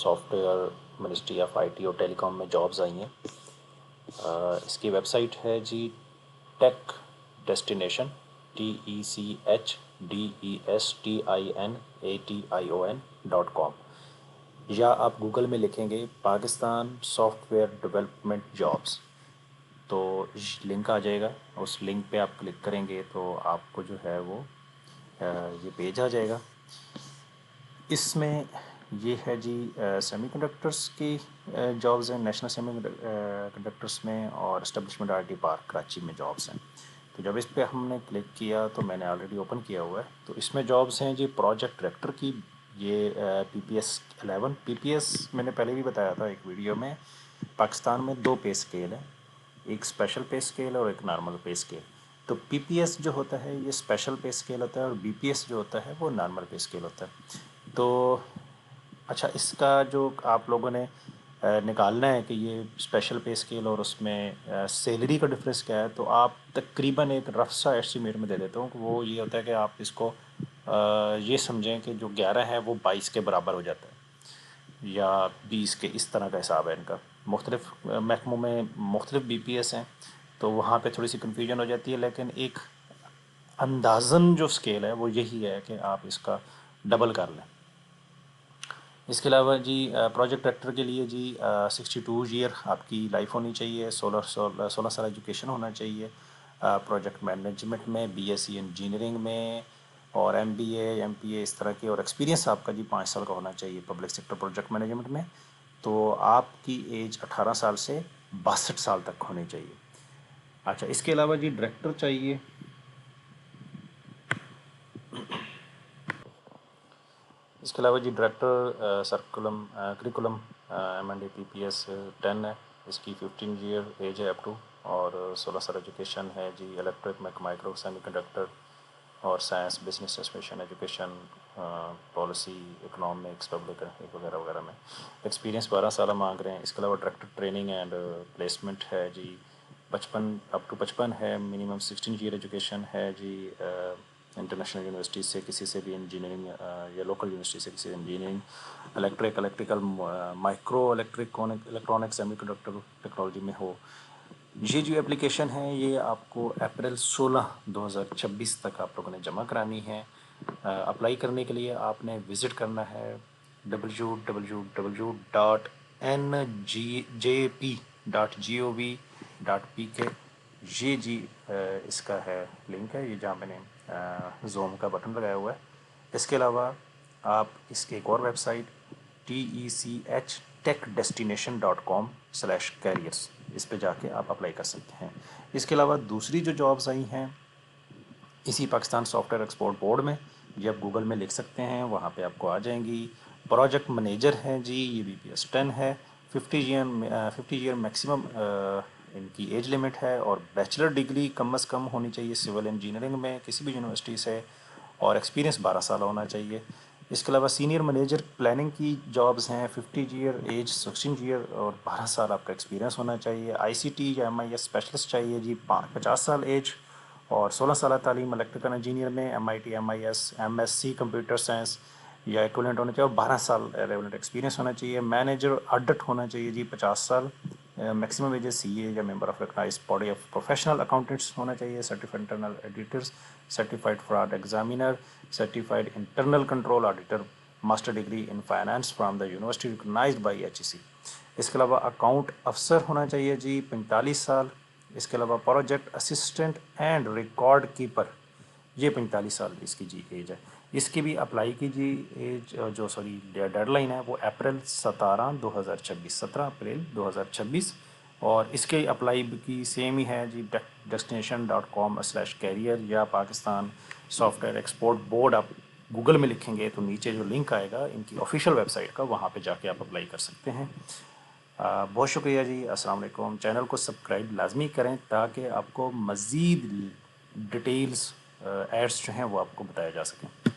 Soft where ministry of I T اور ٹیلی کام میں jobs آئی ہیں۔ اس کی ویب سائٹ ہے جی ٹیک ڈیسٹینیشن TECHDESTINATION.com، یا آپ گوگل میں لکھیں گے Pakistan soft where development jobs تو لنک آ جائے گا۔ اس لنک پہ آپ کلک کریں گے تو آپ کو جو ہے وہ یہ پیج آ جائے گا۔ اس میں یہ ہے جی سیمی کنڈکٹرس کی جابز ہیں، نیشنل سیمی کنڈکٹرس میں، اور establishment R T park Karachi میں جابز ہیں۔ تو جب اس پہ ہم نے کلک کیا تو میں نے آلریڈی اوپن کیا ہوا ہے، تو اس میں جابز ہیں جی پروجیکٹ ڈائریکٹر کی۔ یہ PPS11 PPS میں نے پہلے بھی بتایا تھا ایک ویڈیو میں، پاکستان میں 2 پے اسکیل ہیں، ایک اسپیشل پے اسکیل اور ایک نارمل پے اسکیل۔ تو PPS جو ہوتا ہے یہ اسپیشل پے اسکیل ہوتا ہے، اور BPS جو ہوتا ہے وہ نارمل پے اسکیل ہوتا ہے۔ تو اچھا، اس کا جو آپ لوگوں نے نکالنا ہے کہ یہ اسپیشل پے اسکیل اور اس میں سیلری کا ڈفرینس کیا ہے، تو آپ تقریباً ایک رف سا ایسٹیمیٹ میں دے دیتا ہوں کہ وہ یہ ہوتا ہے کہ آپ اس کو یہ سمجھیں کہ جو 11 ہے وہ 22 کے برابر ہو جاتا ہے، یا 20 کے، اس طرح کا حساب ہے ان کا۔ مختلف محکموں میں مختلف BPS ہیں، تو وہاں پہ تھوڑی سی کنفیوژن ہو جاتی ہے، لیکن ایک اندازاً جو اسکیل ہے وہ یہی ہے کہ آپ اس کا ڈبل کر لیں۔ اس کے علاوہ جی پروجیکٹ ڈائریکٹر کے لیے جی 62 ایئر آپ کی لائف ہونی چاہیے، 16 سال ایجوکیشن ہونا چاہیے، پروجیکٹ مینجمنٹ میں BSc انجینئرنگ میں، اور MBA MPA اس طرح کے، اور ایکسپیرینس آپ کا جی 5 سال کا ہونا چاہیے پبلک سیکٹر پروجیکٹ مینجمنٹ میں۔ تو آپ کی ایج 18 سال سے 62 سال تک ہونی چاہیے۔ اچھا، اس کے علاوہ جی ڈائریکٹر چاہیے۔ اس کے علاوہ جی ڈائریکٹر سرکولم کریکولم M&A PPS 10 ہے، اس کی 15 ایئر ایج ہے اپ ٹو، اور 16 سال ایجوکیشن ہے جی الیکٹرک مائکرو سیمی کنڈکٹر اور science business association education policy economics public وغیرہ وغیرہ میں۔ ایکسپیرینس 12 سالہ مانگ رہے ہیں۔ اس کے علاوہ ڈائریکٹر ٹریننگ اینڈ پلیسمنٹ ہے جی 55 اپ ٹو 55 ہے، منیمم 16 ایئر ایجوکیشن ہے جی انٹرنیشنل یونیورسٹی سے کسی سے بھی انجینئرنگ، یا لوکل یونیورسٹی سے کسی engineering, electrical micro electronic semi conductor technology میں ہو۔ یہ جو اپلیکیشن ہے یہ آپ کو اپریل 16 2026 تک آپ لوگوں نے جمع کرانی ہے۔ اپلائی کرنے کے لیے آپ نے وزٹ کرنا ہے www.njp.gov.pk۔ یہ جی اس کا ہے لنک ہے، یہ جہاں میں نے زوم کا بٹن لگایا ہوا ہے۔ اس کے علاوہ آپ اس کی ایک اور ویب سائٹ TECHDestination.com/careers، اس پہ جا کے آپ اپلائی کر سکتے ہیں۔ اس کے علاوہ دوسری جو جابز آئی ہیں اسی Pakistan soft where export board میں، یہ آپ گوگل میں لکھ سکتے ہیں، وہاں پہ آپ کو آ جائیں گی۔ پروجیکٹ منیجر ہیں جی، یہ BPS 10 ہے، 50 ایئر میکسیمم ان کی ایج لمٹ ہے، اور بیچلر ڈگری کم از کم ہونی چاہیے سول انجینئرنگ میں کسی بھی یونیورسٹی سے، اور ایکسپیرینس 12 سال ہونا چاہیے۔ اس کے علاوہ سینئر مینیجر پلاننگ کی جابز ہیں، 50 ایئر ایج 16 ایئر اور 12 سال آپ کا ایکسپیرینس ہونا چاہیے۔ ICT یا MIS اسپیشلسٹ چاہیے جی 50 سال ایج اور 16 سالہ تعلیم الیکٹریکل انجینئر میں، MIT MIS MSc computer science یا ایکویلنٹ ہونا چاہیے، اور 12 سال ریلیونٹ ایکسپیرینس ہونا چاہیے۔ مینیجر آڈٹ ہونا چاہیے جی 50 سال، میکسیمم ایج CA یا member of recognised body of professional accountants ہونا چاہیے، certified internal auditors, certified fraud examiner, certified internal control auditor, master degree in finance from the university recognised by HEC۔ اس کے علاوہ account افسر ہونا چاہیے جی 45 سال۔ اس کے علاوہ project assistant and record keeper, یہ 45 سال اس کی جی ایج ہے۔ اس کی بھی اپلائی کی جی ایج ڈیڈ لائن ہے وہ اپریل 17 2026، 17 اپریل 2026، اور اس کے اپلائی کی سیم ہی ہے جی destination.com/career، یا Pakistan soft where export board آپ گوگل میں لکھیں گے تو نیچے جو لنک آئے گا ان کی آفیشیل ویب سائٹ کا، وہاں پہ جا کے آپ اپلائی کر سکتے ہیں۔ بہت شکریہ جی، السلام علیکم۔ چینل کو سبسکرائب لازمی کریں تاکہ آپ کو مزید ڈیٹیلز ایڈس جو ہیں وہ آپ کو بتایا جا سکیں۔